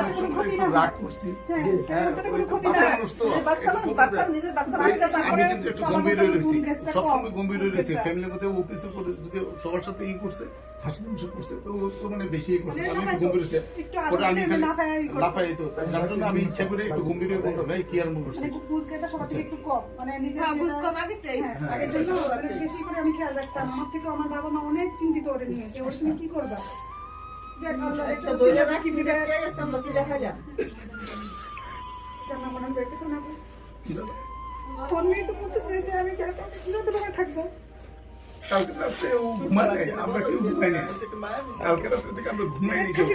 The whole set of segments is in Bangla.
অনেক সময় একটু রাগ করছি। আমি কিন্তু একটু গম্ভীর হয়ে রয়েছি, সবসময় গম্ভীর হয়ে রয়েছি। ফ্যামিলির মধ্যে ও কিছু করে যদি সবার সাথে ই করছে, হাসি তামাশা করছে, তো ও তো মানে বেশি করছে। আমি একটু গম্ভীর হয়েছি, পরে আমি খালি লাফাই। তো যার জন্য আমি ইচ্ছা করে একটু গম্ভীর হয়ে বলতাম, ভাই কি আরম্ভ করছি। আমি খেয়াল রাখতাম, আমার থেকে আমার বাবা মা অনেক চিন্তিত ওরে নিয়ে, যে ওর তুমি কি করবা। ফোন নিয়ে তো বলতেছে যে আমি কিভাবে থাকবো। কালকে রাত্রে ও ঘুমায় নাই, আমরা কেউ ঘুমাই নাই। কালকে রাত্রে থেকে আমরা ঘুমাই নি কেউ।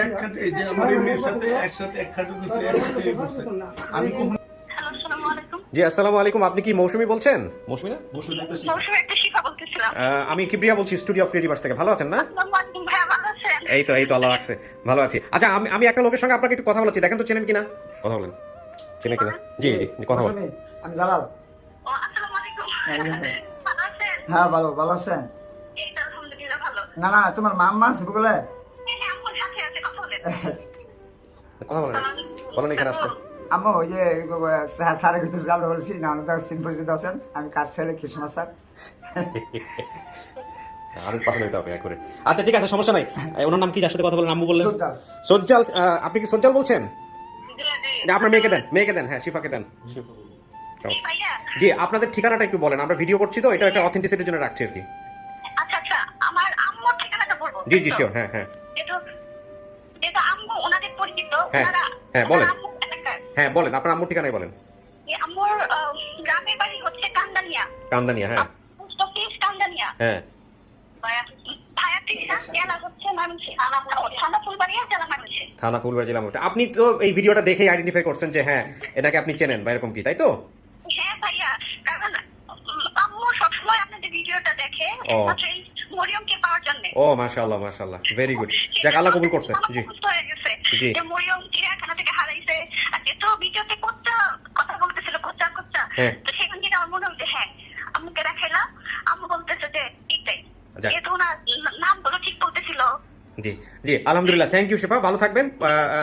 এক খাটে যে আমার এই মেয়ের সাথে একসাথে এক খাটে বসে একসাথে বসে। আমি কখনো জি আসসালামু আলাইকুম, আপনি কি মৌসুমী বলছেন? মৌসুমী না? মৌসুমী একটা শিখা বলতেছিলাম। আমি কিবরিয়া বলছি, স্টুডিও অফ ক্রিয়েটিভ আর্টস থেকে। ভালো আছেন না? ভাইয়া ভালো আছেন? এই তো আল্লাহ রাখছে, ভালো আছি। আচ্ছা আমি একটা লোকের সঙ্গে আপনাকে একটু কথা বলছি, দেখেন তো চেনেন কিনা, কথা বলেন, চেনেন কিনা? জি কথা বলেন। আমি জালাল। ও আসসালামু আলাইকুম। ভালো আছেন? হ্যাঁ ভালো আছেন? এই তো আলহামদুলিল্লাহ ভালো। না তোমার মাম্মা আছে বলে? হ্যাঁ আমার সাথে আছে, কথা বলেন। কথা বলেন এখানে আসতে। আম্মা ওই যে স্যারের কাছে যাবো বলছি না, অনেক সিন পরিচিত আছেন। আমি কাজ ছেড়ে কৃষ্ণা স্যার। আরো পাশে লইতে হবে করে। আচ্ছা ঠিক আছে, সমস্যা নাই। ওনার নাম কি, যার সাথে কথা বলেন? আম্মু বললেন সজ্জাল। সজ্জাল, আপনি কি সজ্জাল বলছেন? আপনার মেয়েকে দেন, হ্যাঁ শিফাকে দেন। জি আপনাদের ঠিকানাটা একটু বলেন, আমরা ভিডিও করছি তো, এটা একটা অথেন্টিসিটির জন্য রাখছি আর কি। আচ্ছা আমার আম্মুর ঠিকানাটা বলবো? জি শিওর, হ্যাঁ যেটা আম্মু ওনাদের পরিচিত, হ্যাঁ বলেন, হ্যাঁ বলেন আপনার আম্মুর ঠিকানাই বলেন। আম্মুর গ্রামের বাড়ি হচ্ছে কান্দানিয়া, হ্যাঁ পোস্ট অফিস কান্দানিয়া, হ্যাঁ থানা ফুলবাড়ি জেলা। আপনি তো এই ভিডিওটা দেখে আইডেন্টিফাই করছেন যে হ্যাঁ এটাকে আপনি চেনেন বা এরকম কি, তাই তো? হ্যাঁ ভাইয়া, কারণ আম্মু সবসময় আপনাদের ভিডিওটা দেখে মরিয়মকে পাওয়ার জন্য। ও মাশাআল্লাহ ভেরি গুড, যাক আল্লাহ কবুল করছে। জি জি, যে মরিয়ম চিড়িয়াখানা থেকে হারাইছে, আর যে তো ভিডিওতে কথা বলতেছিল কোচ্চা, তো সেখান থেকে আমার মনে হচ্ছে হ্যাঁ আম্মুকে দেখাইলাম, আম্মু বলতেছে যে এইটাই, যেহেতু ওনার নামগুলো ঠিক বলতেছিল। জি আলহামদুলিল্লাহ, থ্যাংক ইউ শিফা, ভালো থাকবেন,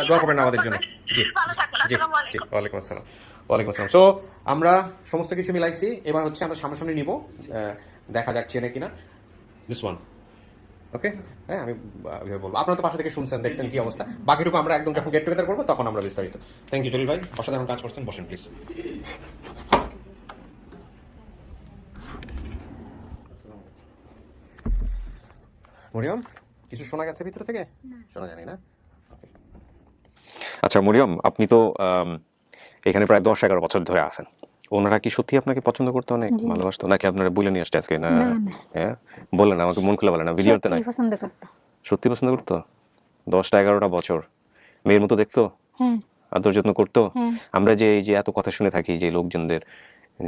দোয়া করবেন আমাদের জন্য। জি ভালো থাকবেন, আসসালামু আলাইকুম। ওয়ালাইকুম আসসালাম। সো আমরা সমস্ত কিছু মিলাইছি, এবার হচ্ছে আমরা সামনাসামনি নিব, দেখা যাক চেনে কিনা। দিস ওয়ান ওকে, হ্যাঁ আমি বলবো, আপনারা তো পাশে থেকে শুনছেন, দেখছেন কি অবস্থা। বাকিটুকু আমরা একদম যখন গেট টুগেদার করবো তখন আমরা বিস্তারিত। থ্যাংক ইউ জলিল ভাই, অসাধারণ কাজ করছেন, বসেন প্লিজ। মরিয়ম, কিছু শোনা গেছে ভিতর থেকে? শোনা জানি না। আচ্ছা মরিয়ম, আপনি তো এখানে প্রায় 10-11 বছর ধরে আছেন। ওনারা কি সত্যি আপনাকে পছন্দ করতো, অনেক ভালোবাসতো, নাকি আপনারা বলে নিয়ে আসছে আজকে? না হ্যাঁ বললেন, আমাকে মন খুলে বলেন না, ভিডিওতে না। সত্যি পছন্দ করতো? 10-11টা বছর মেয়ের মতো দেখতো, আদর যত্ন করতো। আমরা যে এই যে এত কথা শুনে থাকি যে লোকজনদের,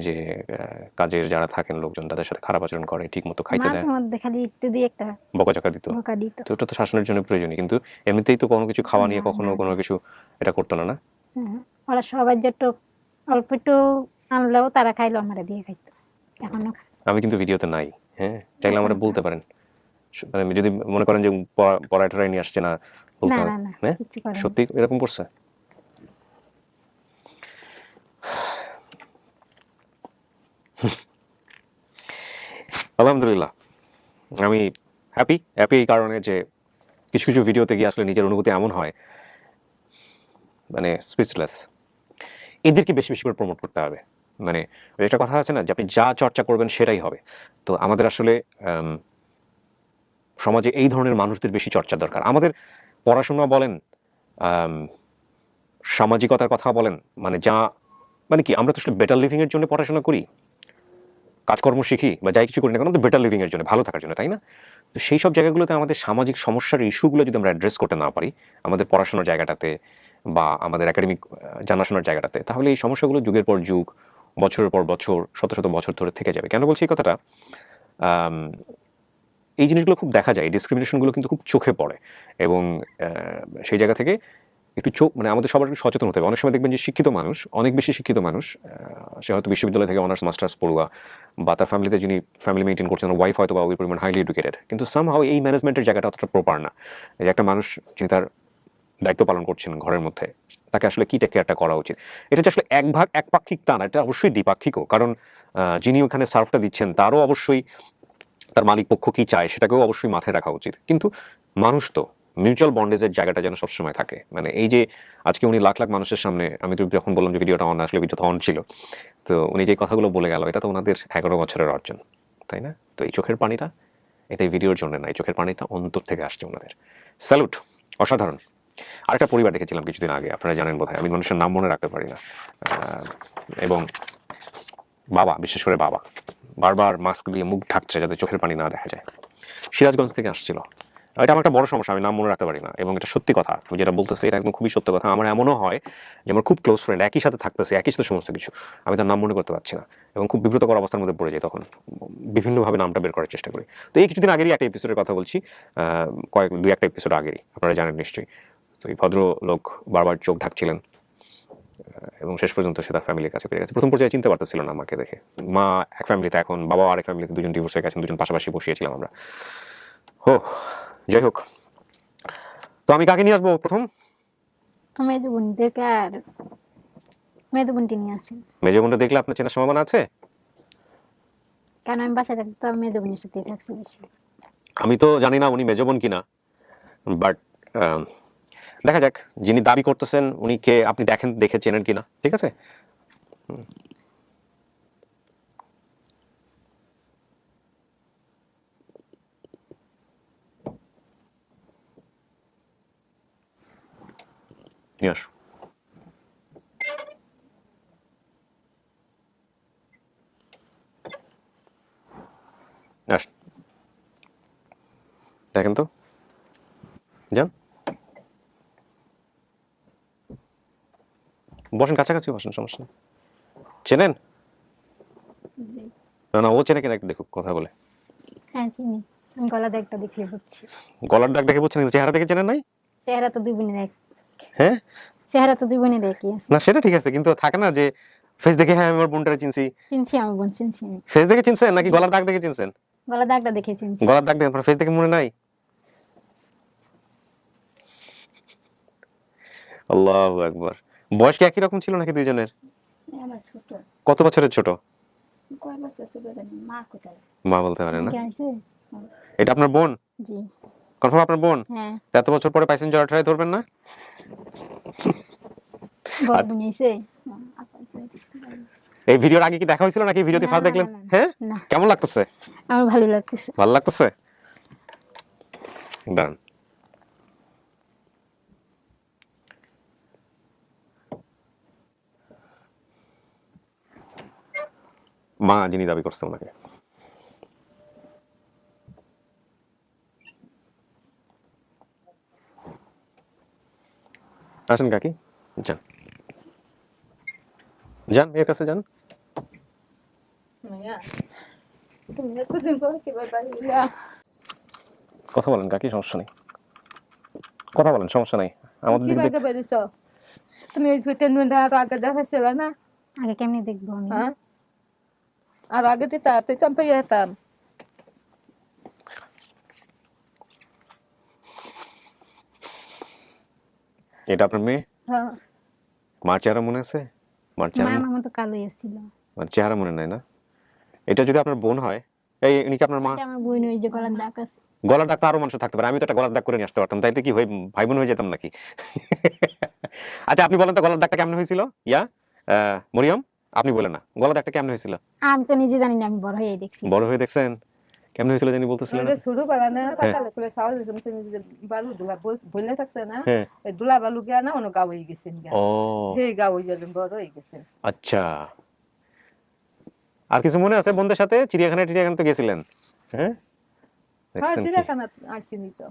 যে কাজের যারা থাকেন লোকজন, তাদের সাথে খারাপ আচরণ করে, ঠিক মতো খাইতে দেয়, বকাঝকা দিত, তো ওটা তো শাসনের জন্য প্রয়োজনীয়। কিন্তু এমনিতেই তো কোনো কিছু খাওয়া নিয়ে কখনো কোনো কিছু এটা করতো না। ওরা সবাই যেটু অল্প একটু আনলেও তারা খাইলো, আমরা দিয়ে খাইতো। এখনো আমি কিন্তু ভিডিওতে নাই, হ্যাঁ চাইলে আমরা বলতে পারেন, মানে যদি মনে করেন যে পড়াটাই নিয়ে আসছে না, বলতে পারেন। হ্যাঁ সত্যি এরকম করছে? আলহামদুলিল্লাহ, আমি হ্যাপি এই কারণে যে কিছু ভিডিওতে গিয়ে আসলে নিজের অনুভূতি এমন হয়, মানে স্পিচলেস। এদেরকে বেশি করে প্রমোট করতে হবে। মানে একটা কথা আছে না যে আপনি যা চর্চা করবেন সেটাই হবে। তো আমাদের আসলে সমাজে এই ধরনের মানুষদের বেশি চর্চা দরকার। আমাদের পড়াশোনা বলেন, সামাজিকতার কথা বলেন, মানে কি আমরা তো আসলে বেটার লিভিং এর জন্য পড়াশোনা করি, কাজকর্ম শিখি বা যাই কিছু করি না কেন, আমাদের বেটার লিভিং এর জন্য, ভালো থাকার জন্য, তাই না? তো সেই সব জায়গাগুলোতে আমাদের সামাজিক সমস্যার ইস্যুগুলো যদি আমরা অ্যাড্রেস করতে না পারি আমাদের পড়াশোনার জায়গাটাতে বা আমাদের একাডেমিক জানাশোনার জায়গাটাতে, তাহলে এই সমস্যাগুলো যুগের পর যুগ, বছরের পর বছর, শত বছর ধরে থেকে যাবে। কেন বলছি এই কথাটা? এই জিনিসগুলো খুব দেখা যায়, ডিসক্রিমিনেশনগুলো কিন্তু খুব চোখে পড়ে, এবং সেই জায়গা থেকে একটু মানে আমাদের সবার একটু সচেতন হতে হবে। অনেক সময় দেখবেন যে শিক্ষিত মানুষ, অনেক বেশি শিক্ষিত মানুষ, সে হয়তো বিশ্ববিদ্যালয় থেকে অনার্স মাস্টার্স পড়ুয়া, বা তার ফ্যামিলিতে যিনি ফ্যামিলি মেনটেন করছেন, ওয়াইফ হয়তো বা ওই পরিমাণ হাইলি এডুকেটেড, কিন্তু সামহাও এই ম্যানেজমেন্টের জায়গাটা অতটা প্রপার না। যে একটা মানুষ যিনি তার দায়িত্ব পালন করছেন ঘরের মধ্যে, তাকে আসলে কি টেক কেয়ারটা করা উচিত। এটা যে আসলে একপাক্ষিক তা না, এটা অবশ্যই দ্বিপাক্ষিকও। কারণ যিনি ওখানে সার্ভটা দিচ্ছেন তারও অবশ্যই তার মালিক পক্ষ কি চায় সেটাকেও অবশ্যই মাথায় রাখা উচিত। কিন্তু মানুষ তো মিউচুয়াল বন্ডেজের জায়গাটা যেন সবসময় থাকে। মানে এই যে আজকে উনি লাখ লাখ মানুষের সামনে, আমি তো যখন বললাম যে ভিডিওটা অন, আসলে ভিডিওটা অন ছিল, তো উনি যে কথাগুলো বলে গেল এটা তো ওনাদের 11 বছরের অর্জন, তাই না? তো এই চোখের পানিটা এটাই ভিডিওর জন্য না, এই চোখের পানিটা অন্তর থেকে আসছে ওনাদের। স্যালুট, অসাধারণ। আরেকটা পরিবার দেখেছিলাম কিছুদিন আগে, আপনারা জানেন বোধহয়, আমি মানুষের নাম মনে রাখতে পারি না, এবং বাবা, বিশেষ করে বাবা বারবার মাস্ক দিয়ে মুখ ঢাকছে যাতে চোখের পানি না দেখা যায়। সিরাজগঞ্জ থেকে আসছিল। এটা আমার একটা বড় সমস্যা, আমি নাম মনে রাখতে পারি না, এবং এটা সত্যি কথা, আমি যেটা বলতেছি এটা একদম খুবই সত্য কথা। আমার এমনও হয় যে আমার খুব ক্লোজ ফ্রেন্ড, একই সাথে থাকতেছে, একই সাথে সমস্ত কিছু, আমি তার নাম মনে করতে পারছি না এবং খুব বিব্রতকর অবস্থার মধ্যে পড়ে যাই, তখন বিভিন্নভাবে নামটা বের করার চেষ্টা করি। তো এই কিছুদিন আগেরই একটা এপিসোডের কথা বলছি, দুই একটা এপিসোড আগেরই, আপনারা জানেন নিশ্চয়ই। তো এই ভদ্রলোক বারবার চোখ ঢাকছিলেন এবং শেষ পর্যন্ত সে তার ফ্যামিলির কাছে পেয়ে গেছে। প্রথম পর্যায়ে চিনতে পারতেছিল না আমাকে দেখে, মা এক ফ্যামিলিতে, এখন বাবা আরেক ফ্যামিলিতে, দুজন ডিভোর্স হয়ে গেছেন, দুজন পাশাপাশি বসিয়েছিলাম আমরা। যাই হোক, তো আমি কাকে নিয়ে আসবো প্রথম? মেজো বোনদেরকে, আর মেজো বোনটি নিয়ে আসি। মেজো বোনটা দেখলে আপনার চেনার সম্ভাবনা আছে? কারণ আমি বাসায় থাকতে তো মেজো বোনের সাথেই থাকছি বেশি। আমি তো জানি না উনি মেজো বোন কিনা, বাট দেখা যাক, যিনি দাবি করতেছেন উনি কে আপনি দেখে চেনেন কিনা, ঠিক আছে? নিয়ে আসো। দেখেন তো, যান বসেন, কাছাকাছি বসেন, সমস্যা নেই। চেনেন? না ও চেনে কিনা একটু দেখুক, কথা বলে। হ্যাঁ চিনি, আমি গলা দাগটা দেখলে বুঝছি। গলার দাগ দেখে বুঝছেন, কিন্তু চেহারা দেখে চেনেন নাই? চেহারা তো দুই বোনের এক। হ্যাঁ, চেহারা তো দুই বোনের একই আছে। না সেটা ঠিক আছে, কিন্তু থাকে না যে ফেস দেখে হ্যাঁ আমি আমার বোনটারে চিনছি। চিনছি, আমি বোন চিনছি। ফেস দেখে চিনছেন নাকি গলার দাগ দেখে চিনছেন? গলা দাগটা দেখে চিনছি। গলার দাগ দেখে, ফেস দেখে মনে নাই? আল্লাহু আকবার। বয়স কি একই রকম ছিল নাকি দুইজনের? আমার ছোট। কত বছরের ছোট? কয় বছর ছোট জানি মা কোথায়? মা বলতে পারে না। কে আছে? এটা আপনার বোন? জি। কনফার্ম আপনার বোন? হ্যাঁ। এত বছর পরে পাইছেন, জড়াটরাই ধরবেন না? বড় বোন এসে। এই ভিডিওর আগে কি দেখা হয়েছিল নাকি ভিডিওতে ফার্স্ট দেখলেন? হ্যাঁ, না। কেমন লাগতেছে? আমার ভালো লাগতেছে। ভালো লাগতেছে? দাঁড়ান, মা যিনি দাবি করছে ওনাকে। আসেন কাকি, যান যান, এর কাছে যান। তুমি এতদিন পরে কিভাবে বাড়ি এলা? কথা বলেন কাকি, সমস্যা নেই, কথা বলেন, সমস্যা নেই। আমাদের দিক কিভাবে দিয়ে- বেরিয়েছ? তুমি এই দুইটা নুনটা আর আগে দেখাইছিল না? আগে কেমনে দেখবো আমি? হ্যাঁ, আর আগে দিতা তুই তো পেয়ে যেতাম। এটা আপনার মেয়ে? হ্যাঁ, মার চেহারা মনে আছে? মার মা চেহারা, আমার মতো কালোই ছিল। মার চেহারা মনে নাই না? এটা যদি আপনার বোন হয়, এই ইনি কি আপনার মা? এটা আমার বোন, ওই যে গলার দাগ আছে। গলার দাগ তো আরো মানুষ থাকতে পারে, আমি তো একটা গলার দাগ করে নিয়ে আসতে পারতাম, তাইতে কি হয়ে ভাই বোন হয়ে যেতাম নাকি? আচ্ছা আপনি বলেন তো গলার দাগটা কেমন হয়েছিল? মরিয়ম, আপনি বলেন না, গলার দাগটা কেমন হয়েছিল? আমি তো নিজে জানি না, আমি বড় হয়ে দেখছি। বড় হয়ে দেখছেন কেমন হয়েছিল জানি বলতেছিলেন? ওই যে শুরু করা না পাতালে করে সাউজ তুমি যে বালু দুলা বললে থাকছে না, হ্যাঁ। এই দুলা বালু গিয়া না অন্য গাও হয়ে গেছেন গিয়া। ও সেই গাও হয়ে যাবেন বড় হয়ে গেছেন। আচ্ছা, আর কিছু মনে আছে বোনদের সাথে চিড়িয়াখানা তো গেছিলেন? হ্যাঁ, হ্যাঁ, দেখছেন কি? চিড়িয়াখানা আসিনি তো।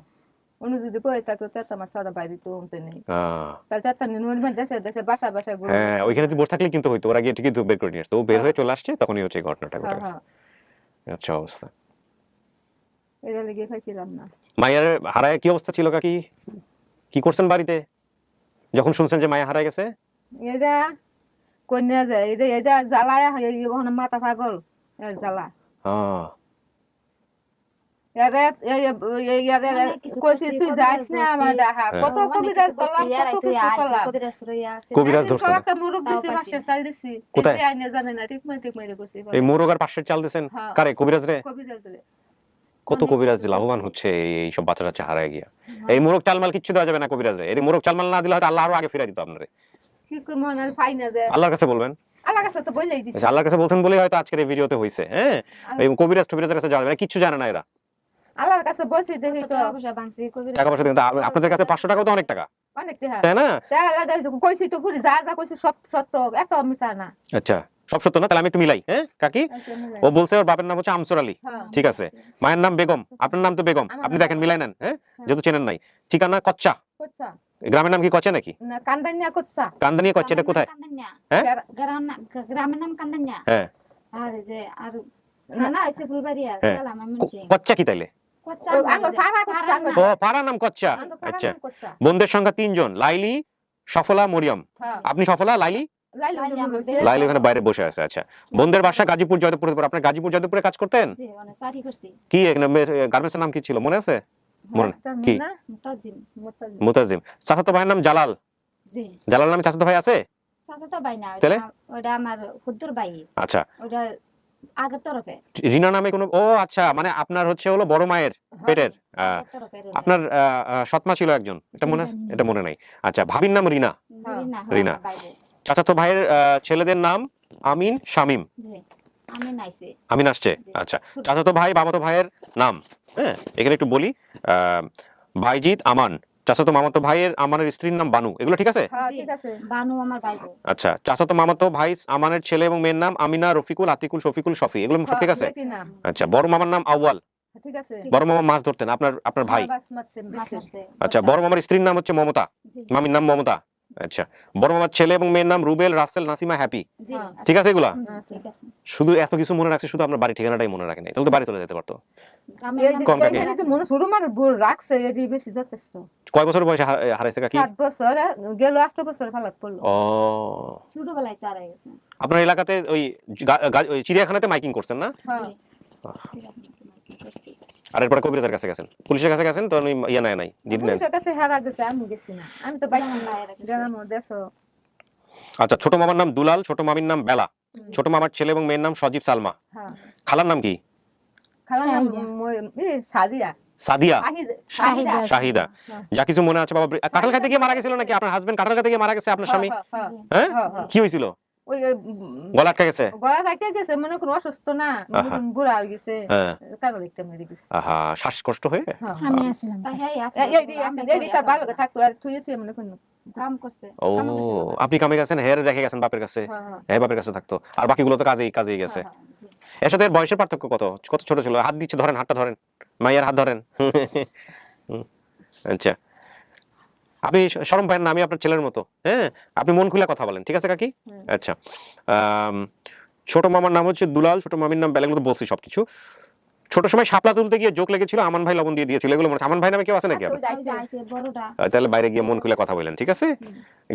অন্য যদি বই থাকতো তাতে আমার সারা বাইরে তো উমতে নেই। তাহলে চারটা নিয়ে দেশে দেশে বাসা বাসা ঘুরে। হ্যাঁ, ওইখানে তুই বসে থাকলে কিন্তু হইতো, ওরা গিয়ে ঠিকই ধূপ বের করে নিয়ে আসতো, ও বের হয়ে চলে আসছে, তখনই হচ্ছে এই ঘটনাটা ঘটে গেছে। আচ্ছা অবস্থা, এটা লেগে খাইছিলাম না। মায়ের হারায় কি অবস্থা ছিল কাকি? কি করছেন বাড়িতে যখন শুনছেন যে মায়া হারায় গেছে? এটা কন্যা যায়, এটা জ্বালায় মাথা পাগল জ্বালা। কইছি তুই যাস না আমার দেখা কত কবিরাজ বললাম কত কিছু করলাম কবিরাজ ধরছে না? একটা মুরগ দিছি মাসের চাল দিছি কোথায়? আইনে জানে না ঠিক মাইরে করছি এই মোরগ আর পাশের চাল দিছেন হ্যাঁ। কারে? কবিরাজ রে? কবিরাজ রে কত কবিরাজ লাভবান হচ্ছে এই সব বাচ্চা কাচ্চা হারায় গিয়া। এই মোরগ চালমাল কিচ্ছু দেওয়া যাবে না কবিরাজে। এই মোরগ চালমাল না দিলে হয়তো আল্লাহ আরো আগে ফিরাই দিত আপনারে। কি করব না পাই না যে আল্লাহর কাছে বলবেন। আল্লাহ কাছে তো বলেই দিছি আচ্ছা, আল্লাহর কাছে বলতেন বলেই হয়তো আজকের এই ভিডিওতে হইছে। হ্যাঁ, এই কবিরাজ টবিরাজের কাছে যাওয়া যাবে না, কিচ্ছু জানে না এরা। আল্লাহর কাছে বলছি দেখি তো টাকা পয়সা দিন, আপনাদের কাছে 500 টাকাও তো অনেক টাকা, অনেক টাকা তাই না? কইছি তো পুরি যা যা কইছি সব সত্য এত মিছা না আচ্ছা, সব সত্য না? তাহলে আমি একটু মিলাই। হ্যাঁ কাকি, ও বলছে ওর বাপের নাম হচ্ছে আমসর আলী, হ্যাঁ। ঠিক আছে। মায়ের নাম বেগম, আপনার নাম তো বেগম। আপনি দেখেন মিলাই নেন, হ্যাঁ, যেহেতু চেনেন নাই। ঠিকানা কচ্চা, কোচ্চা গ্রামের নাম কি কচ্চা নাকি? না কান্দানিয়া কোচ্চা কান্দানিয়া কচ্চা, এটা কোথায়? হ্যাঁ? গ্রামের নাম কান্দানিয়া। হ্যাঁ, আর এই যে আর না এসে ফুলবাড়িয়া হ্যাঁ। গেলাম আমি শুনছি কচ্চা কি তাইলে? কোচ্চা আঙ্গুর পাড়া কোচ্চা ও, পাড়া নাম কচ্চা। আচ্ছা, কোচ্চা বোনদের সংখ্যা 3 জন, লাইলি, সফলা, মরিয়ম। হ্যাঁ আপনি সফলা, লাইলি? লাইলি লাইলি ওখানে বাইরে বসে আছে। আচ্ছা, বোনদের বাসা গাজীপুর জয়দেবপুর। আপনি গাজীপুর জয়দেবপুরে কাজ করতেন? জি মানে সারি করছি কি এখানে গার্মেন্টসের নাম কি ছিল মনে আছে? মনে কি? মুতাজিম মুতাজিম। চাচাতো ভাইয়ের নাম জালাল। জি জালাল নামে চাচাতো ভাই আছে? চাচা তো ভাই না তাহলে? ওটা আমার খুদ্দুর ভাই আচ্ছা, ওটা আগের তরফে রিনা নামে কোনো? ও আচ্ছা, মানে আপনার হচ্ছে হলো বড় মায়ের পেটের আগের তরফে আপনার সৎমা ছিল একজন, এটা মনে আছে? এটা মনে নাই। আচ্ছা, ভাবির নাম রিনা। রিনা রিনা। বাইরে চাচাতো ভাইয়ের ছেলেদের নাম আমিন, শামিম। জি আমি নাইছে আমিন আসছে। আচ্ছা, চাচাতো ভাই মামাতো ভাইয়ের নাম, হ্যাঁ এখানে একটু বলি। ভাইজিৎ, আমান। চাচাতো মামাতো ভাইয়ের আমানের স্ত্রীর নাম বানু। এগুলো ঠিক আছে? হ্যাঁ ঠিক আছে বানু আমার বাইরে আচ্ছা, চাচাতো মামাতো ভাই আমানের ছেলে এবং মেয়ের নাম আমিনা, রফিকুল, আতিকুল, শফিকুল, শফি। এগুলো সব ঠিক আছে? আচ্ছা, বড় মামার নাম আউয়াল। ঠিক আছে বড় মামা মাছ ধরতেন, আপনার ভাই। মাসে আচ্ছা, বড় মামার স্ত্রীর নাম হচ্ছে মমতা, জি মামির নাম মমতা। আচ্ছা, বড় মামার ছেলে এবং মেয়ের নাম রুবেল, রাসেল, নাসিমা, হ্যাপি। জি ঠিক আছে এগুলা? ঠিক আছে শুধু এত কিছু মনে রাখছে, শুধু আপনার বাড়ি ঠিকানাটাই মনে রাখে নাই, তাহলে তো বাড়ি চলে যেতে পারতো। গ্রামের নাম কম কাকে? মনে শুরু মানে ভুল রাখছে এটি বেশি যথেষ্ট কয় বছর বয়সে হারাইছে কাকি? 7 বছর গেল 8 বছর ফালাক পড়লো ও, ছোটবেলায় তারা গেছে আপনার এলাকাতে ওই ওই চিড়িয়াখানাতে মাইকিং করছেন না? হ্যাঁ আর এরপরে কবিরাজের কাছে গেছেন, পুলিশের কাছে গেছেন, তো উনি ইয়া নাই জিডি নেন। পুলিশের কাছে হারা গেছে আমি গেছি না আমি তো বাইরে গ্রামের মধ্যে আচ্ছা, ছোট মামার নাম দুলাল, ছোট মামির নাম বেলা, ছোট মামার ছেলে এবং মেয়ের নাম সজীব, সালমা। হ্যাঁ খালার নাম কি? খালার নাম সাদিয়া সাদিয়া, শাহিদা। শাহিদা। যা কিছু মনে আছে বাবা, কাঁঠাল খাইতে গিয়ে মারা গেছিল নাকি আপনার হাজবেন্ড? কাঁঠাল খাইতে গিয়ে মারা গেছে আপনার স্বামী? হ্যাঁ, কি হয়েছিল? ওই গলা আটকে গেছে? গলা থাকতে গেছে মনে কোন অসুস্থ না মনে কোন বুড়া হয়ে গেছে হ্যাঁ, কারো দেখতে মেরে গেছে আহা, শ্বাসকষ্ট হয়ে। আমি আসলাম এই তার ভালো থাকতো আর তুই তুই মনে কোন কাম করতে ও, আপনি কামে গেছেন, হেরে রেখে গেছেন বাপের কাছে, হ্যাঁ বাপের কাছে থাকতো, আর বাকিগুলো তো কাজেই গেছে। এর সাথে এর বয়সের পার্থক্য কত কত ছোট ছিল? হাত দিচ্ছে, ধরেন, হাতটা ধরেন, মাইয়ার হাত ধরেন। আচ্ছা, আপনি শরম পায়েন না? আমি আপনার ছেলের মতো, হ্যাঁ, আপনি মন খুলে কথা বলেন, ঠিক আছে কাকি? আচ্ছা, ছোট মামার নাম হচ্ছে দুলাল, ছোট মামির নাম বেলা, এগুলো তো বলছি সবকিছু। ছোট সময় শাপলা তুলতে গিয়ে জোক লেগেছিল, আমান ভাই লবণ দিয়ে দিয়েছিল, এগুলো মনে আছে? আমান ভাই নামে কেউ আছে নাকি আপনার? বড়টা তাহলে বাইরে গিয়ে মন খুলে কথা বলেন, ঠিক আছে?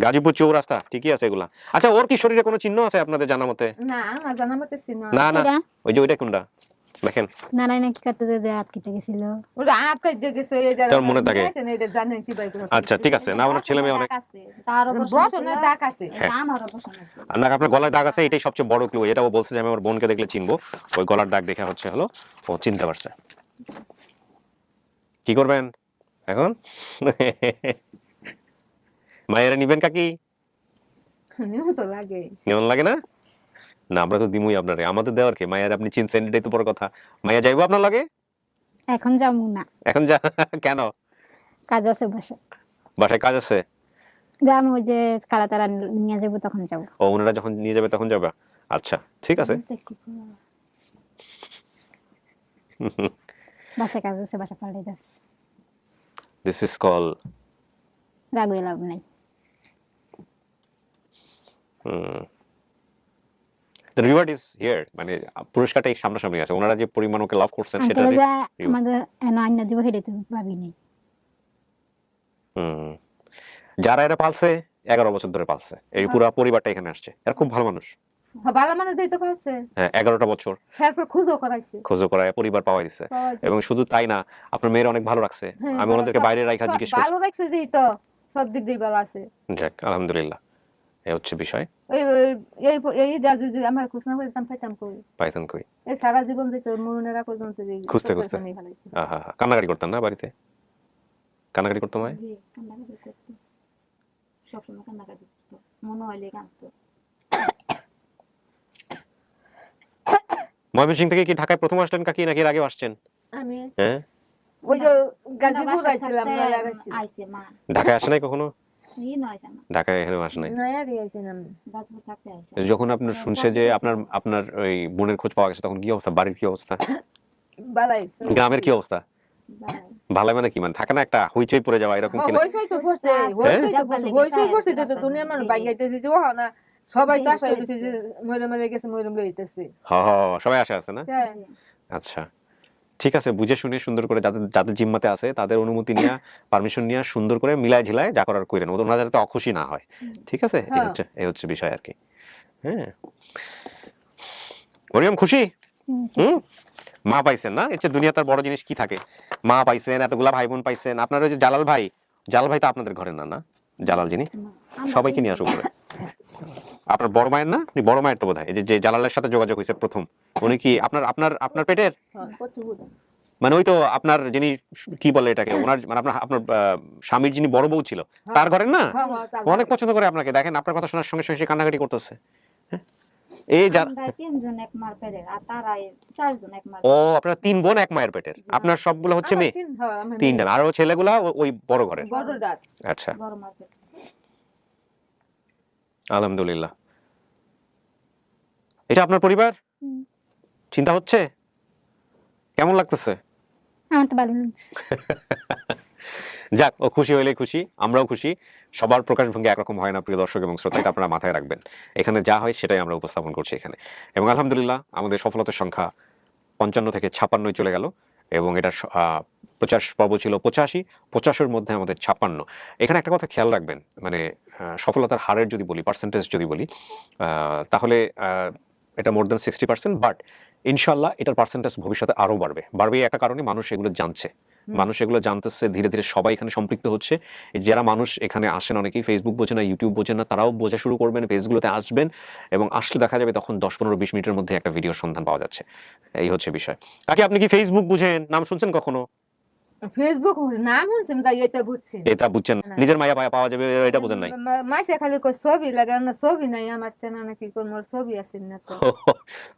গাজীপুর চৌরাস্তা, ঠিকই আছে এগুলা। আচ্ছা, ওর কি শরীরে কোনো চিহ্ন আছে আপনাদের জানা মতে? না আমার জানা মতে চিনো না না, ওই যে ওইটা কোনটা দেখেন? নারাই নাকি কাটতে যে হাত কেটে গেছিল ওটা হাত কাটতে গেছে এটা তোর মনে থাকে? এটা জানেন কি ভাই? আচ্ছা, ঠিক আছে, না ওনার ছেলে মেয়ে অনেক, তারও বসনের দাগ আছে আমারও বসন আছে আর না আপনার গলায় দাগ আছে, এটাই সবচেয়ে বড় ক্লু। এটা ও বলছে যে আমি আমার বোনকে দেখলে চিনবো, ওই গলার দাগ দেখে হচ্ছে হলো ও চিনতে পারছে। কি করবেন এখন? মায়েরা নিবেন কাকি? তো লাগে কেমন লাগে না? না, আমরা তো দিমুই আপনারে, আমাদের দেওয়ার কে? মায়ের আপনি চিনছেন, এটাই তো বড় কথা। মাইয়া যাইবো আপনার লাগে? এখন যাবো না, এখন যা কেন? কাজ আছে বাসায় কাজ আছে? যাবো ওই যে কালা তারা নিয়ে যাবো তখন যাবো। ও, ওনারা যখন নিয়ে যাবে তখন যাবে। আচ্ছা, ঠিক আছে। বাসায় কাজ আছে, বাসা পাল্টে যাচ্ছে, দিস ইজ কল রাগুয়ে লাভ নাই। দ্য রিওয়ার্ড ইজ হিয়ার, মানে পুরস্কারটা এই সামনাসামনি আছে। ওনারা যে পরিমাণ ওকে লাভ করছেন সেটা আঙ্কেল যা আমাদের আইনা দিব সেটা তো ভাবি নাই। যারা এরা পালছে 11 বছর ধরে পালছে, এই পুরো পরিবারটা এখানে আসছে, এরা খুব ভালো মানুষ। ভালো মানুষ দিতে পারছে। হ্যাঁ 11টা বছর তারপর খুঁজো করাইছে, খোঁজো করায় পরিবার পাওয়া দিছে। এবং শুধু তাই না, আপনার মেয়ের অনেক ভালো রাখছে। হ্যাঁ, আমি ওনাদেরকে বাইরে রাখা জিজ্ঞেস করছি। ভালো রাখছে যেই তো সব দিক দিয়ে ভালো আছে। যাক আলহামদুলিল্লাহ, এই হচ্ছে বিষয়। এই এই এই যদি আমার খোঁজ না করতাম পাইতাম কই, পাইতেন কই? এই সারা জীবন যেত মরুনেরা পর্যন্ত যে খুঁজতে খুঁজতে আহা কান্নাকাটি করতাম না বাড়িতে? কান্নাকাটি করতাম হয়? জি, কান্নাকাটি করতো, সবসময় কান্নাকাটি করতো, মনে হইলে কাঁদতো। ময়মনসিংহ থেকে কি ঢাকায় প্রথম আসলেন কাকি, নাকি এর আগে আসছেন? আমি হ্যাঁ ওই যে গাজীপুর আইছিলাম, আইছে মা, ঢাকায় আসে নাই কখনো? এই নয় জানা, ঢাকায় এখানে আসে নাই? নয়া দিয়েছিলাম। গাজীপুর থাকতে আইছে। যখন আপনার শুনছে যে আপনার ওই বোনের খোঁজ পাওয়া গেছে, তখন কি অবস্থা? বাড়ির কি অবস্থা? বালাই গ্রামের কি অবস্থা? ভালো মানে কি, মানে থাকে না একটা হইচই পড়ে যাওয়া এরকম কি? হইছই তো পড়ছে, হইছই পড়ছে তো দুনিয়ার মানুষ বাইগাইতেছে যে ওহ না, সবাই তো আশা করছে যে মরে মরে গেছে, মরে মরে হইতেছে। হ্যাঁ সবাই আশা আছে না? আচ্ছা ঠিক আছে, বুঝে শুনে সুন্দর করে যাদের যাদের জিম্মাতে আছে তাদের অনুমতি নিয়ে পারমিশন নিয়ে সুন্দর করে মিলায় ঝিলায় যা করার কইরেন, ওনারা যাতে অখুশি না হয়। ঠিক আছে, এই হচ্ছে বিষয় আর কি। হ্যাঁ মরিয়ম খুশি? মা পাইছেন না? এর দুনিয়া তার বড় জিনিস কি থাকে? মা পাইছেন, এতগুলা ভাই বোন পাইছেন। আপনার ওই যে জালাল ভাই তো আপনাদের ঘরে না? না জালাল যিনি, সবাইকে নিয়ে আসো করে। আপনার বড় মায়ের না? বড় মায়ের তো বোধহয় যে জালালের সাথে যোগাযোগ হয়েছে প্রথম, উনি কি আপনার পেটের? মানে ওই তো আপনার যিনি কি বলে এটাকে, ওনার মানে আপনার স্বামীর যিনি বড় বউ ছিল তার ঘরের না? অনেক পছন্দ করে আপনাকে, দেখেন আপনার কথা শোনার সঙ্গে সঙ্গে সে কান্নাকাটি করতেছে। এই তিনজন এক মার পেটের, আর তারা চারজন এক মার। ও আপনারা 3 বোন 1 মায়ের পেটের, আপনার সবগুলো হচ্ছে মেয়ে? 3টা, আর ওই ছেলেগুলা ওই বড় ঘরের? আচ্ছা বড় মার পেটের। আলহামদুলিল্লাহ। এটা আপনার পরিবার? চিন্তা হচ্ছে? কেমন লাগতেছে? আমার তো ভালো লাগছে। যাক, ও খুশি হইলে খুশি, আমরাও খুশি। সবার প্রকাশভঙ্গি একরকম হয় না প্রিয় দর্শক এবং শ্রোতা, এটা আপনারা মাথায় রাখবেন। এখানে যা হয় সেটাই আমরা উপস্থাপন করছি এখানে। এবং আলহামদুলিল্লাহ আমাদের সফলতার সংখ্যা 55 থেকে 56 চলে গেল, এবং এটা প্রচার পর্ব ছিল 85-50-এর মধ্যে আমাদের 56। এখানে একটা কথা খেয়াল রাখবেন, মানে সফলতার হারের যদি বলি, পার্সেন্টেজ যদি বলি, তাহলে এটা মোর দ্যান 60%, বাট ইনশাল্লাহ এটার পার্সেন্টেজ ভবিষ্যতে আরও বাড়বে। একটা কারণে মানুষ এগুলো জানছে, মানুষ এগুলো জানতেছে, ধীরে ধীরে সবাই এখানে সম্পৃক্ত হচ্ছে। যারা মানুষ এখানে আসেন, অনেকেই ফেসবুক বোঝে না, ইউটিউব বোঝে না, তারাও বোঝা শুরু করবেন, পেজগুলোতে আসবেন, এবং আসলে দেখা যাবে তখন 10-15-20 মিনিটের মধ্যে একটা ভিডিওর সন্ধান পাওয়া যাচ্ছে। এই হচ্ছে বিষয়। কাকি আপনি কি ফেসবুক বুঝেন? নাম শুনছেন কখনো? ফেসবুক নাম শুনছেন, তাই এটা বুঝছি। এটা বুঝছেন, নিজের মায়া পাওয়া যাবে এটা বুঝেন নাই? মাসে খালি কই ছবি লাগে না, ছবি নাই আমার চেনা নাকি কোন মোর ছবি আছে না তো।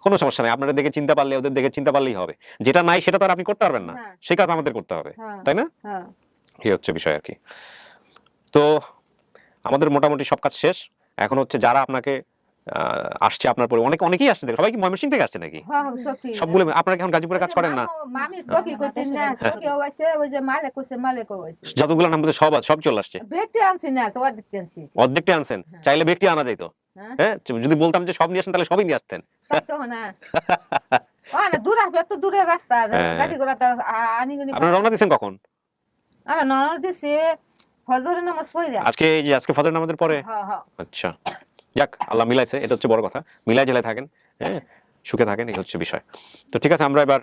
কোনো সমস্যা নাই, আপনারা দেখে চিন্তা পারলে, ওদের দেখে চিন্তা পারলেই হবে। যেটা নাই সেটা তো আর আপনি করতে পারবেন না, সেই কাজ আমাদের করতে হবে, তাই না? এই হচ্ছে বিষয় আর কি। তো আমাদের মোটামুটি সব কাজ শেষ। এখন হচ্ছে যারা আপনাকে আসছে আপনার পরে, অনেকেই আসছে, সবাই কি ময়মনসিংহ থেকে আসছে নাকি? সবগুলো আপনারা এখন গাজীপুরে কাজ করেন না? যতগুলো নাম বলতে সব চলে আসছে। অর্ধেকটা আনছেন, চাইলে ব্যক্তি আনা যাইতো। হ্যাঁ যদি বলতাম যে সব নিয়ে আসেন তাহলে সবই নিয়ে আসতেন। আপনারা রওনা দিচ্ছেন কখন? আজকে ফজরের নামাজের পরে? আচ্ছা যাক, আল্লাহ মিলাইছে, এটা হচ্ছে বড় কথা। মিলাই জেলায় থাকেন, হ্যাঁ সুখে থাকেন, এই হচ্ছে বিষয়। তো ঠিক আছে, আমরা এবার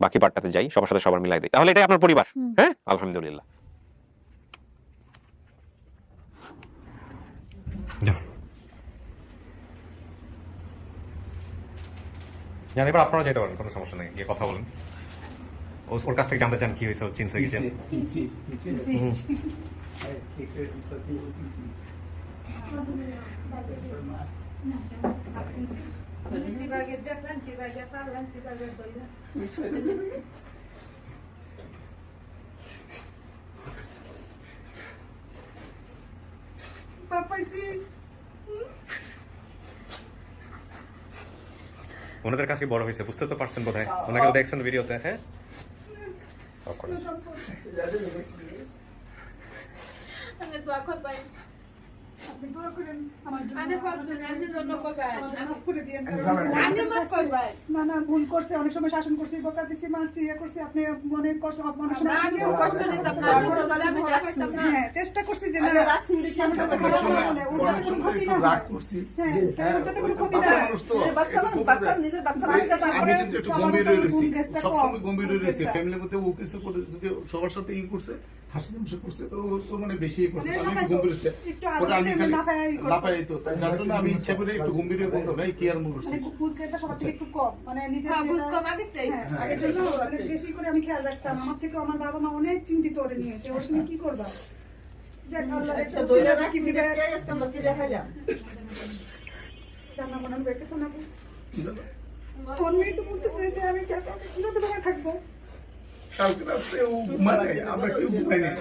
বাকি পার্টটাতে যাই, সবার সাথে সবার মিলাই দিই। তাহলে এটাই আপনার পরিবার? হ্যাঁ আলহামদুলিল্লাহ। জানি এবার আপনারা যেতে পারেন, কোনো সমস্যা নেই, গিয়ে কথা বলেন, ওর কাছ থেকে জানতে চান কি হয়েছে, চিনছে কি চেন। ওনাদের কাছে বড় হয়েছে, বুঝতে তো পারছেন বোধহয়, ওনাকে দেখছেন ভিডিওতে। হ্যাঁ আপনি দোয়া করেন আমার জন্য। আমি করছি না, আমি জন্য করবে। আমাকে মাফ করে দিয়েন। আমি মাফ করবে। না ভুল করছে, অনেক সময় শাসন করছি, বকা দিচ্ছি, মারছি, ইয়ে করছি, আপনি মনে কষ্ট অনেক সময় আমিও কষ্ট নিতাম না, আমি যা করতাম না। হ্যাঁ, চেষ্টা করছি যে না অনেক সময় একটু রাগ করছি। যাতে কোনো ক্ষতি না বাচ্চা হয়। মানুষ তো, আমি কিন্তু একটু গম্ভীর হয়ে রয়েছি, সবসময় গম্ভীর হয়ে রয়েছি। ফ্যামিলির মধ্যে ও কিছু করে যদি সবার সাথে ই করছে, হাসি তামাশা করছে, তো ও তো মানে বেশি করছে। আমি একটু গম্ভীর হয়েছি। ওটা আমি খালি লাফাই তো, যার জন্য আমি ইচ্ছা করে একটু গম্ভীর হয়ে বলতে ভাই কি আর মনে করছি। মানে বুঝগাইটা সবার থেকে একটু কম, মানে নিজের হ্যাঁ, বুঝ কম আগে চাই। আগের জন্য অনেক বেশি করে আমি খেয়াল রাখতাম। আমার থেকে আমার বাবা মা অনেক চিন্তিত ওরে নিয়ে, যে ওর তুমি কি করবা। যাক, আল্লাহ একটা দইলা রাখি দিবে। জানা মনে হবে একটা শোনাবো। তোর মেয়ে তো বলতেছে যে আমি কিভাবে তোমার থাকবো। কালকে রাত্রে ও ঘুমায় নাই, আমরা কেউ ঘুমাই নাই।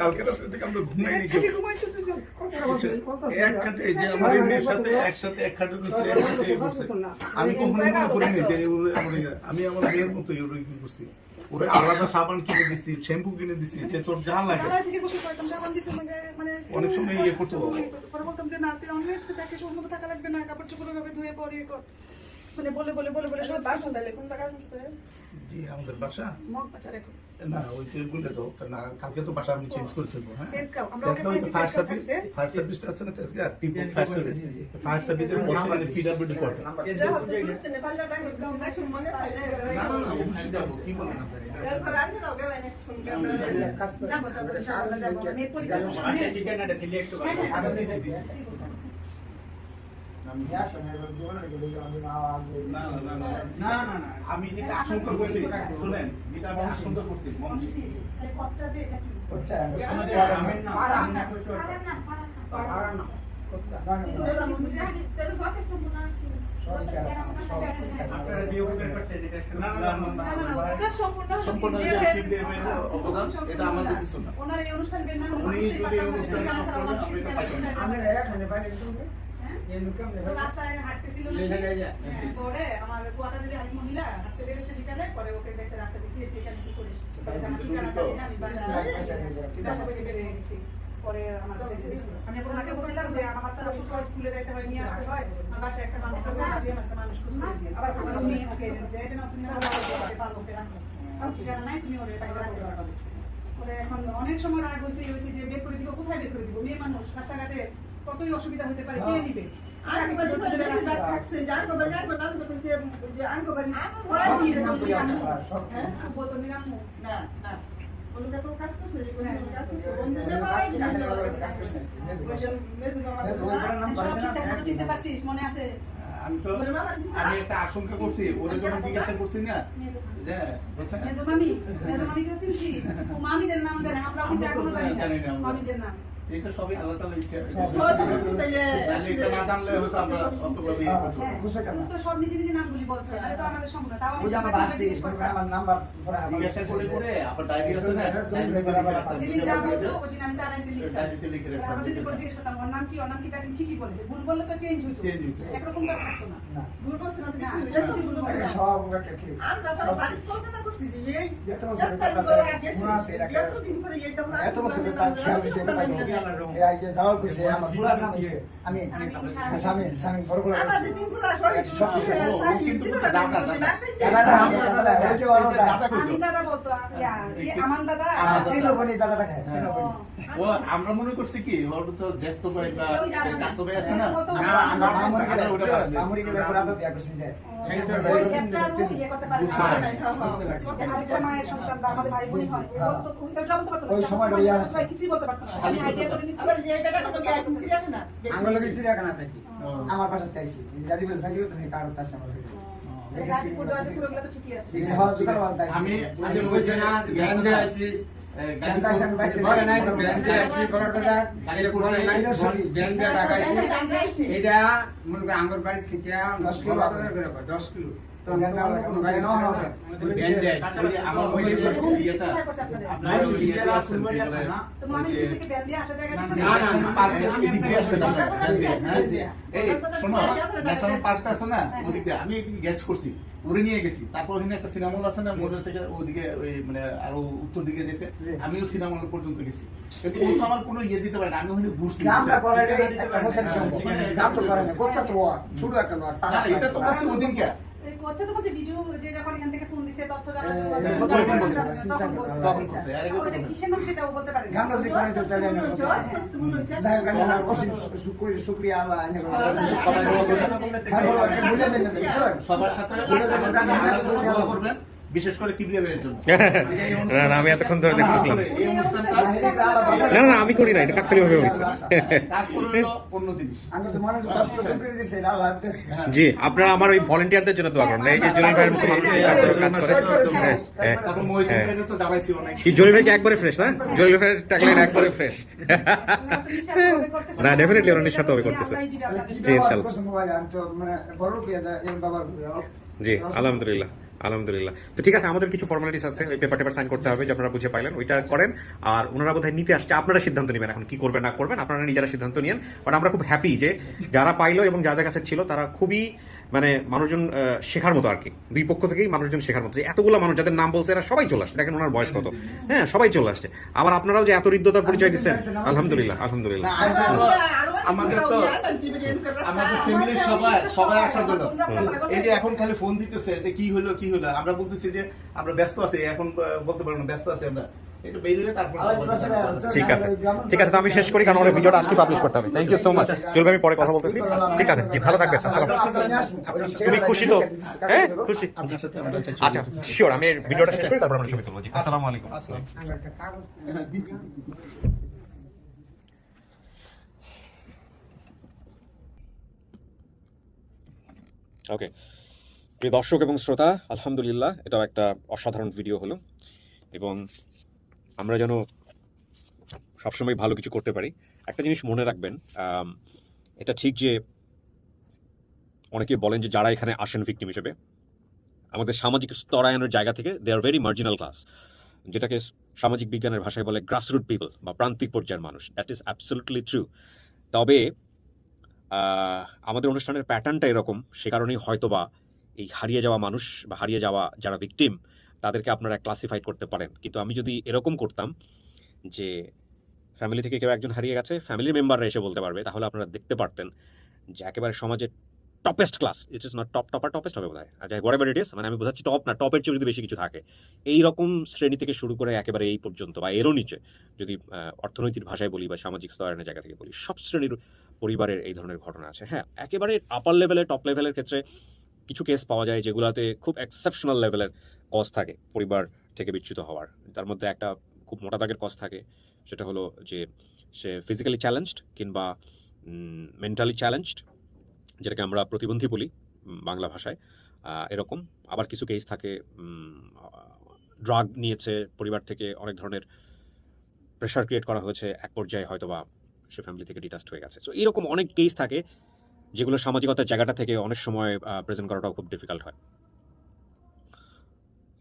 কালকে রাত্রে থেকে আমরা ঘুমাই নাই কেউ। খালি ঘুমাইছো তুই যে এক খাটে, এই যে আমার এই মেয়ের সাথে একসাথে এক খাটে বসে একসাথে বসে। আমি কখনো মনে করিনি যে আমি আমার মেয়ের মতো ইউরোই করছি। ওরে আলাদা সাবান কিনে দিচ্ছি, শ্যাম্পু কিনে দিচ্ছি, যে তোর যা লাগে। দাঁড়ায় থেকে বসে কয়তাম, সাবান দিতে মানে অনেক সময় ইয়ে করতে হবে। পরে বলতাম যে না, তুই অন্য সাথে তাকে ওর মতো থাকা লাগবে না, কাপড় চোপড় ভাবে ধুয়ে পরে ইয়ে কর। মানে বলে সব বাসন দিলে কোন জায়গায় করছে জি আমাদের বাসা মগ বাচ্চা রেখো না, ওই তেলগুলো তো না, কালকে তো বাসা আমি চেঞ্জ করে ফেলবো। হ্যাঁ, তেজগাঁও আমরা ওকে ফায়ার সার্ভিস আছে না, Tejgaon people fire service, fire সার্ভিসের বসে মানে পিডব্লিউডি কোয়ার্টার। না অবশ্যই যাবো, কি বলেন আপনারা? যাবো ইনশাআল্লাহ যাবো। মেয়ে পরীক্ষা না, আমি যেটা আশঙ্কা করছি, শুনেন, যেটা আমি আশঙ্কা করছি, বাচ্চা যে এটা কি সম্পূর্ণ অবদান, এটা আমাদের কিছু না। ওনার এই অনুষ্ঠান বের না হলে উনি যদি এই অনুষ্ঠান না করেন, আমি রাস্তায় হাঁটতেছিল পরে আমার কোয়ার্টারে আমি মহিলা হাঁটতে বেরোছে বিকালে, পরে ওকে দেখে রাস্তা দিয়ে এখানে কি করিস আমার ঠিকানা জানি না, আমি বাসা থেকে বেরিয়ে গেছি। পরে আমার কাছে এসে দিয়েছিল। আমি ওনাকে বলছিলাম যে আমার বাচ্চারা শুক্রবার স্কুলে যাইতে হয়, নিয়ে আসতে হয়, আমার বাসায় একটা মানুষ থাকবে, একটা মানুষ খুঁজতে দিয়ে আবার উনি ওকে এনেছে, এই জন্য তুমি আমার বাসায় পারবো ওকে রাখো, আর ঠিকানা নাই, তুমি ওরে টাকা রাখতে পারবে। পরে এখন অনেক সময় রাগ হয়েছে যে বের করে দিব, কোথায় বের করে দিব, মেয়ে মানুষ রাস্তাঘাটে কতই অসুবিধা হতে পারে, কে নিবে। চিনতে পারছিস, মনে আছে? আমি একটা আশঙ্কা করছি, ওদের যখন জিজ্ঞাসা করছি না যে মেজমামি কেউ চিনছিস? ও মামিদের নাম জানে, আমরা কিন্তু এখনো জানি না মামিদের নাম। এটা সবই আল্লাহ তাআলার ইচ্ছা। এটা না জানলে হয়তো আমরা অতভাবে তো সব নিজে নামগুলি বলছে, তাহলে তো আমাদের সম্ভব না। তাও আমি আমার নাম্বার জিজ্ঞাসা করে আবার ডায়েরি আছে না, যেদিন যা বলতো ওদিন আমি তার আগে ডায়েরিতে লিখে রাখতাম। আমি যদি জিজ্ঞেস করতাম ওর নাম কি তাকে ঠিকই বলে, ভুল বললে তো চেঞ্জ হতো, একরকম তো থাকতো না। ভুল বলছে না, সব ঠিক এত বছর তার খেয়াল দিছে এই যে যাওয়া কইছে আমার পুরা নাম হইছে আমি স্বামী বড় বড় সব কিছু আমি দাদা বলতো আমার দাদা তিনো বনি দাদাটা খায় ও আমরা মনে করছি কি ওর তো জ্যেষ্ঠ ভাই বা চাচা ভাই আছে না, আমরা মামুরি গেলে পুরা তো বিয়া করছেন যায় ওই সময় কিছুই বলতে পারতো না। আমার পাশে চাইছি যদি বলে থাকি তুমি কারো তাস আমার আমি এটা মনে করি আঙ্গর বাড়ি থেকে 10 কিলো জ্ঞান দেওয়ার কোনো জ্ঞান হবে আমার মহিলা ইয়েটা আপনার তো ময়মনসিংহ থেকে ব্যান দিয়ে আসা জায়গা থেকে পার্কের এদিক দিয়ে আসছে না এই শোনো ন্যাশনাল পার্কটা আছে না ওদিক দিয়ে আমি গ্যাচ করছি ওরে নিয়ে গেছি তারপর ওখানে একটা সিনেমা হল আছে না মোড়ের থেকে ওদিকে ওই মানে আরো উত্তর দিকে যেতে আমিও সিনেমা হল পর্যন্ত গেছি কিন্তু ও তো আমার কোনো ইয়ে দিতে পারে না আমি ওখানে ঘুরছি গ্রামটা করে একটা বছর সম্ভব গ্রাম তো করে না কোচ্চা তো ছোট একটা নয় না এটা তো বলছি ওদিনকে এই কোচে তো বলছে ভিডিও যে যখন এখান থেকে ফোন দিছে তথ্য জানার তখন বলছে আর এগুলো ওটা কিসের মধ্যে সেটাও বলতে পারে গ্রামটা যে করে তো চাই না যাই গান না বসে শুকরিয়া আল্লাহ এনে সবার সাথে করবেন বিশেষ করে কিবরিয়াবের জন্য না আমি এতক্ষণ ধরে দেখতেছিলাম এই অনুষ্ঠানটা না আমি করি না এটা কাকতালি ভাবে হয়েছে তারপর হলো অন্য জিনিস আমরা তো মনে কষ্ট করে দিছে আল্লাহ জি আপনারা আমার ওই ভলান্টিয়ারদের জন্য দোয়া করুন এই যে জলিল ভাইয়ের মতো মানুষ এই কাজ করে তারপর মহিদিন ভাইও তো দাঁড়াইছিল অনেক কি জলিল ভাই কি একবারে ফ্রেশ না জলিল ভাইয়ের ট্যাগলাইন একবারে ফ্রেশ না ডেফিনেটলি ওরা নিঃস্বার্থ ভাবে করতেছে জি ইনশাআল্লাহ মোবাইল আমি তো মানে বড় পেয়ে যায় এই বাবার জি আলহামদুলিল্লাহ আলহামদুলিল্লাহ তো ঠিক আছে আমাদের কিছু ফর্মালিটিস আছে ওই পেপার সাইন করতে হবে যে আপনারা বুঝে পাইলেন ওইটা করেন আর ওনারা বোধহয় নিতে আসছে আপনারা সিদ্ধান্ত নেবেন এখন কি করবেন না করবেন আপনারা নিজেরা সিদ্ধান্ত নিয়েন বাট আমরা খুব হ্যাপি যে যারা পাইলো এবং যাদের কাছে ছিল তারা খুবই মানে মানুষজন শেখার মতো আর কি দুই পক্ষ থেকেই মানুষজন শেখার মতো যে এতগুলো মানুষ যাদের নাম বলছে এরা সবাই চলে আসছে দেখেন ওনার বয়স কত হ্যাঁ সবাই চলে আসছে আবার আপনারাও যে এত হৃদ্যতার পরিচয় দিচ্ছেন আলহামদুলিল্লাহ আলহামদুলিল্লাহ আমাদের তো আমাদের ফ্যামিলির সবাই আসার জন্য এই যে এখন খালি ফোন দিতেছে যে কি হলো আমরা বলতেছি যে আমরা ব্যস্ত আছি এখন বলতে পারবো না ব্যস্ত আছি আমরা এটা বেরিয়ে তারপর ঠিক আছে তো আমি শেষ করি কারণ আমার ভিডিওটা আজকে পাবলিশ করতে হবে থ্যাংক ইউ সো মাচ চলবে আমি পরে কথা বলতেছি ঠিক আছে জি ভালো থাকবেন আসসালাম তুমি খুশি তো হ্যাঁ খুশি আপনার সাথে আমরা আচ্ছা শিওর আমি ভিডিওটা শেষ করি তারপর আমরা ছবি তুলবো জি আসসালামু আলাইকুম ওকে প্রিয় দর্শক এবং শ্রোতা আলহামদুলিল্লাহ এটাও একটা অসাধারণ ভিডিও হলো এবং আমরা যেন সবসময় ভালো কিছু করতে পারি একটা জিনিস মনে রাখবেন এটা ঠিক যে অনেকে বলেন যে যারা এখানে আসেন ভিকটিম হিসেবে আমাদের সামাজিক স্তরায়নের জায়গা থেকে দে আর ভেরি মার্জিনাল ক্লাস যেটাকে সামাজিক বিজ্ঞানের ভাষায় বলে গ্রাসরুট পিপল বা প্রান্তিক পর্যায়ের মানুষ দ্যাট ইজ অ্যাবসলিউটলি ট্রু তবে আমাদের অনুষ্ঠানের প্যাটার্নটা এরকম সে কারণেই হয়তোবা এই হারিয়ে যাওয়া মানুষ বা হারিয়ে যাওয়া যারা ভিকটিম তাদেরকে আপনারা ক্লাসিফাই করতে পারেন কিন্তু আমি যদি এরকম করতাম যে ফ্যামিলি থেকে কেউ একজন হারিয়ে গেছে ফ্যামিলি মেম্বাররা এসে বলতে পারবে তাহলে আপনারা দেখতে পারতেন যে একেবারে সমাজের toppest class it is not toppest হবে বোধ হয় হোয়াটএভার ইট ইজ মানে আমি বোঝাচ্ছি টপ না টপের চেয়ে যদি বেশি কিছু থাকে এইরকম শ্রেণী থেকে শুরু করে একেবারে এই পর্যন্ত বা এরও নিচে যদি অর্থনৈতিক ভাষায় বলি বা সামাজিক স্তরের জায়গা থেকে বলি সব শ্রেণীর পরিবারের এই ধরনের ঘটনা আছে হ্যাঁ একেবারে আপার লেভেলে টপ লেভেলের ক্ষেত্রে কিছু কেস পাওয়া যায় যেগুলোতে খুব এক্সেপশনাল লেভেলের কজ থাকে পরিবার থেকে বিচ্যুত হওয়ার তার মধ্যে একটা খুব মোটা দাগের কজ থাকে সেটা হলো যে সে ফিজিক্যালি চ্যালেঞ্জড কিংবা মেন্টালি চ্যালেঞ্জড যেটাকে আমরা প্রতিবন্ধী বলি বাংলা ভাষায় এরকম আবার কিছু কেস থাকে ড্রাগ নিয়েছে পরিবার থেকে অনেক ধরনের প্রেশার ক্রিয়েট করা হয়েছে এক পর্যায়ে হয়তোবা সে ফ্যামিলি থেকে ডিটাচড হয়ে গেছে সো এরকম অনেক কেস থাকে যেগুলো সামাজিকতার জায়গাটা থেকে অনেক সময় প্রেজেন্ট করাটাও খুব ডিফিকাল্ট হয়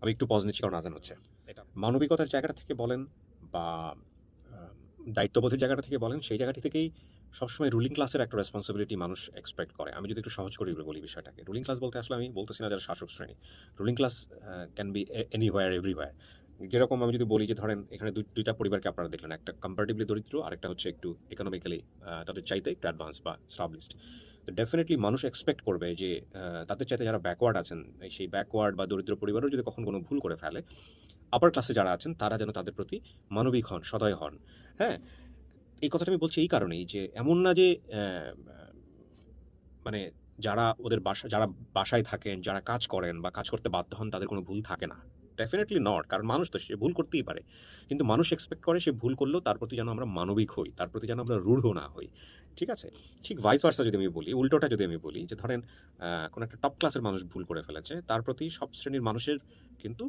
আমি একটু পজ নিচ্ছি কারণ আজান হচ্ছে এটা মানবিকতার জায়গাটা থেকে বলেন বা দায়িত্ববোধের জায়গাটা থেকে বলেন সেই জায়গাটি থেকেই সবসময় রুলিং ক্লাসের একটা রেসপন্সিবিলিটি মানুষ এক্সপেক্ট করে আমি যদি একটু সহজ করে বলি বিষয়টাকে রুলিং ক্লাস বলতে আসলে আমি বলতেছি না যারা শাসক শ্রেণী ruling class can be anywhere everywhere যেরকম আমি যদি বলি যে ধরেন এখানে দুইটা পরিবারকে আপনারা দেখলেন একটা কম্পারেটিভলি দরিদ্র আরেকটা হচ্ছে একটু ইকোনমিক্যালি তাদের চাইতে একটু অ্যাডভান্স বা স্টাবলিশড তো ডেফিনেটলি মানুষ এক্সপেক্ট করবে যে তাদের চাইতে যারা ব্যাকওয়ার্ড আছেন সেই ব্যাকওয়ার্ড বা দরিদ্র পরিবারও যদি কখন কোনো ভুল করে ফেলে আপার ক্লাসে যারা আছেন তারা যেন তাদের প্রতি মানবিক হন সদয় হন হ্যাঁ এই কথাটা আমি বলছি এই কারণেই যে এমন না যে মানে যারা বাসায় থাকেন যারা কাজ করেন বা কাজ করতে বাধ্য হন তাদের কোনো ভুল থাকে না ডেফিনেটলি নট কারণ মানুষ তো সে ভুল করতেই পারে কিন্তু মানুষ এক্সপেক্ট করে সে ভুল করলেও তার প্রতি যেন আমরা মানবিক হই তার প্রতি যেন আমরা রূঢ় না হই ঠিক আছে ঠিক ভাইস ভার্সা যদি আমি বলি উল্টোটা যদি আমি বলি যে ধরেন কোনো একটা টপ ক্লাসের মানুষ ভুল করে ফেলেছে তার প্রতি সব শ্রেণীর মানুষের কিন্তু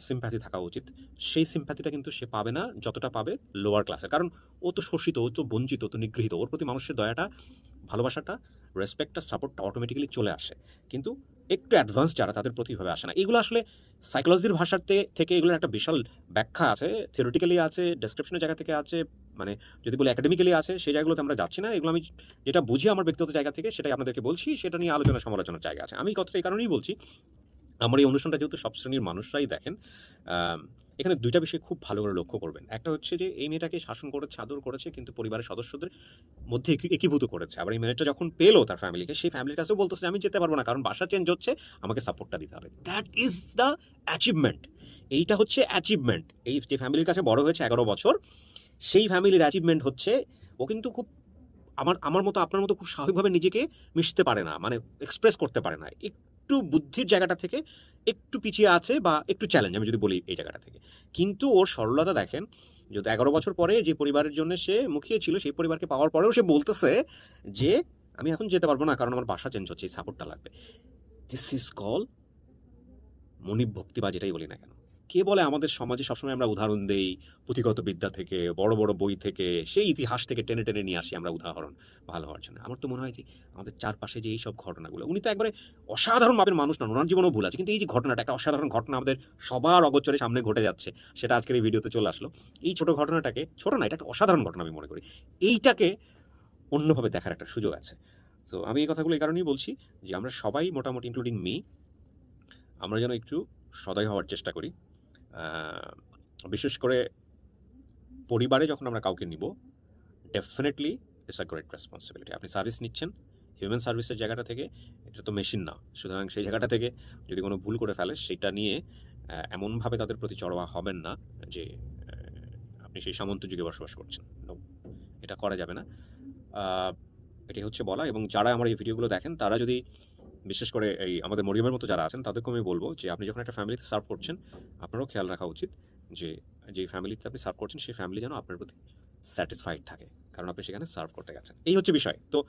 সিম্প্যাথি থাকা উচিত সেই সিম্প্যাথিটা কিন্তু সে পাবে না যতটা পাবে লোয়ার ক্লাসের কারণ ও তো শোষিত ও তো বঞ্চিত ও তো নিগৃহীত ওর প্রতি মানুষের দয়াটা ভালোবাসাটা রেসপেক্টটা সাপোর্টটা অটোমেটিক্যালি চলে আসে কিন্তু একটু অ্যাডভান্স যারা তাদের প্রতি ভাবে আসে না। এগুলো আসলে সাইকোলজির ভাষাতে থেকে এগুলোর একটা বিশাল ব্যাখ্যা আছে, থিওরিটিক্যালি আছে, ডেসক্রিপশনের জায়গা থেকে আছে, মানে যদি বলি একাডেমিক্যালি আছে, সেই জায়গাগুলোতে আমরা যাচ্ছি না। এগুলো আমি যেটা বুঝি আমার ব্যক্তিগত জায়গা থেকে সেটাই আপনাদেরকে বলছি, সেটা নিয়ে আলোচনা সমালোচনার জায়গা আছে। আমি কথাটা এই কারণেই বলছি, আমার এই অনুষ্ঠানটা যেহেতু সব শ্রেণীর মানুষরাই দেখেন, এখানে দুইটা বিষয় খুব ভালো করে লক্ষ্য করবেন। একটা হচ্ছে যে এই মেয়েটাকে শাসন করেছে, আদর করেছে, কিন্তু পরিবারের সদস্যদের মধ্যে একীভূত করেছে। আবার এই মেয়েটা যখন পেলো তার ফ্যামিলিকে, সেই ফ্যামিলির কাছেও বলতেছে আমি যেতে পারবো না, কারণ বাসা চেঞ্জ হচ্ছে, আমাকে সাপোর্টটা দিতে হবে। That is the achievement. এইটা হচ্ছে অ্যাচিভমেন্ট। এই যে ফ্যামিলির কাছে বড় হয়েছে 11 বছর, সেই ফ্যামিলির অ্যাচিভমেন্ট হচ্ছে ও কিন্তু খুব আমার মতো আপনার মতো খুব স্বাভাবিকভাবে নিজেকে মিশতে পারে না, মানে এক্সপ্রেস করতে পারে না। একটু বুদ্ধির জায়গাটা থেকে একটু পিছিয়ে আছে, বা একটু চ্যালেঞ্জ আমি যদি বলি এই জায়গাটা থেকে। কিন্তু ওর সরলতা দেখেন, যদি 11 বছর পরে যে পরিবারের জন্য সে মুখিয়ে ছিল, সেই পরিবারকে পাওয়ার পরেও সে বলতেছে যে আমি এখন যেতে পারবো না, কারণ আমার বাসা চেঞ্জ হচ্ছে, এই সাপোর্টটা লাগবে। দিস ইজ কল মনিব ভক্তি, বা যেটাই বলি না কেন। কে বলে আমাদের সমাজে সবসময় আমরা উদাহরণ দেই পুঁথিগত বিদ্যা থেকে, বড় বড় বই থেকে, সেই ইতিহাস থেকে টেনে টেনে নিয়ে আসি আমরা উদাহরণ ভালো হওয়ার জন্য। আমার তো মনে হয় যে আমাদের চারপাশে যে এই সব ঘটনাগুলো, উনি তো একবারে অসাধারণ মাপের মানুষ নন, ওনার জীবনেও ভুল আছে, কিন্তু এই যে ঘটনাটা, একটা অসাধারণ ঘটনা আমাদের সবার অগোচরে সামনে ঘটে যাচ্ছে, সেটা আজকের এই ভিডিওতে চলে আসলো। এই ছোট ঘটনাটাকে, ছোট না, এটা একটা অসাধারণ ঘটনা আমি মনে করি, এইটাকে অন্যভাবে দেখার একটা সুযোগ আছে। তো আমি এই কথাগুলো এই কারণেই বলছি যে আমরা সবাই মোটামুটি, ইনক্লুডিং মি, আমরা যেন একটু সদয় হওয়ার চেষ্টা করি। বিশেষ করে পরিবারে যখন আমরা কাউকে নিব, definitely it's a great responsibility. আপনি সার্ভিস নিচ্ছেন হিউম্যান সার্ভিসের জায়গাটা থেকে, এটা তো মেশিন না। সুতরাং সেই জায়গাটা থেকে যদি কোনো ভুল করে ফেলে, সেটা নিয়ে এমনভাবে তাদের প্রতি চড়োয়া হবেন না যে আপনি সেই সামন্ত যুগে বসবাস করছেন। এটা করা যাবে না। এটাই হচ্ছে বলা। এবং যারা আমার এই ভিডিওগুলো দেখেন, তারা যদি বিশেষ করে এই আমাদের মরিয়মের মতো যারা আছেন, তাদেরকে আমি বলবো যে আপনি যখন একটা ফ্যামিলিতে সার্ভ করছেন, আপনারও খেয়াল রাখা উচিত যে যে ফ্যামিলিতে আপনি সার্ভ করছেন, সেই ফ্যামিলি যেন আপনার প্রতি স্যাটিসফাইড থাকে, কারণ আপনি সেখানে সার্ভ করতে গেছেন। এই হচ্ছে বিষয়। তো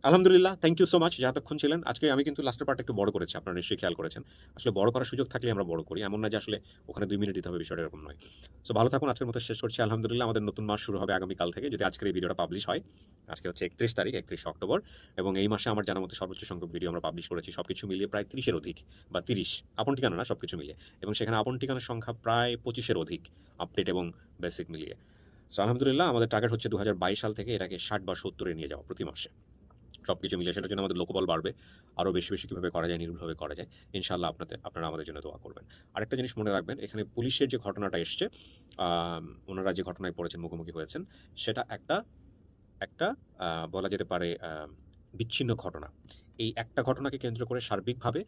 আলহামদুলিল্লাহ, থ্যাংক ইউ সো মাচ যতক্ষণ ছিলেন। আজকে আমি কিন্তু লাস্টের পার্টটা একটু বড় করেছি, আপনারা নিশ্চয়ই খেয়াল করেছেন। আসলে বড় করার সুযোগ থাকলে আমরা বড় করি, এমন না যে আসলে ওখানে 2 মিনিট দিতে হবে, বিষয়টা এরকম নয়। সো ভালো থাকুন, আজকের মতো শেষ করছি। আলহামদুলিল্লাহ, আমাদের নতুন মাস শুরু হবে আগামীকাল থেকে, যদি আজকের এই ভিডিওটা পাবলিশ হয়। আজকে হচ্ছে 31 তারিখ, 31 অক্টোবর, এবং এই মাসে আমার জানার মতো সর্বোচ্চ সংখ্যক ভিডিও আমরা পাবলিশ করেছি, সবকিছু মিলিয়ে প্রায় 30-এর অধিক, বা 30 আপন ঠিকানা না, সবকিছু মিলিয়ে। এবং সেখানে আপন ঠিকানার সংখ্যা প্রায় 25-এর অধিক, আপডেট এবং বেসিক মিলিয়ে। সো আলহামদুলিল্লাহ, আমাদের টার্গেট হচ্ছে 2022 সাল থেকে এটাকে 60 বা 70-এ নিয়ে যাওয়া প্রতি মাসে, সব কিছু মিলে। সেটার জন্য আমাদের লোকবল বাড়বে, আরও বেশি বেশি কীভাবে করা যায়, নির্ভুলভাবে করা যায়। ইনশাআল্লাহ আপনারা আমাদের জন্য দোয়া করবেন। আরেকটা জিনিস মনে রাখবেন, এখানে পুলিশের যে ঘটনাটা এসছে, ওনারা যে ঘটনায় পড়েছেন, মুখোমুখি হয়েছেন, সেটা একটা বলা যেতে পারে বিচ্ছিন্ন ঘটনা। এই একটা ঘটনাকে কেন্দ্র করে সার্বিকভাবে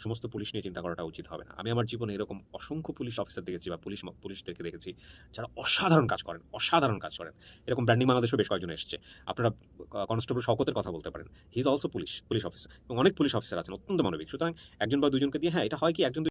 সমস্ত পুলিশ নিয়ে চিন্তা করাটা উচিত হবে না। আমি আমার জীবনে এরকম অসংখ্য পুলিশ অফিসার দেখেছি, বা পুলিশদেরকে দেখেছি যারা অসাধারণ কাজ করেন। এরকম ব্র্যান্ডিং বাংলাদেশেও বেশ কয়েকজন এসছে। আপনারা কনস্টেবল শওকতের কথা বলতে পারেন, he is also police officer, এবং অনেক পুলিশ অফিসার আছেন অত্যন্ত মানবিক। সুতরাং একজন বা দুজনকে দিয়ে, হ্যাঁ, এটা হয় কি, একজন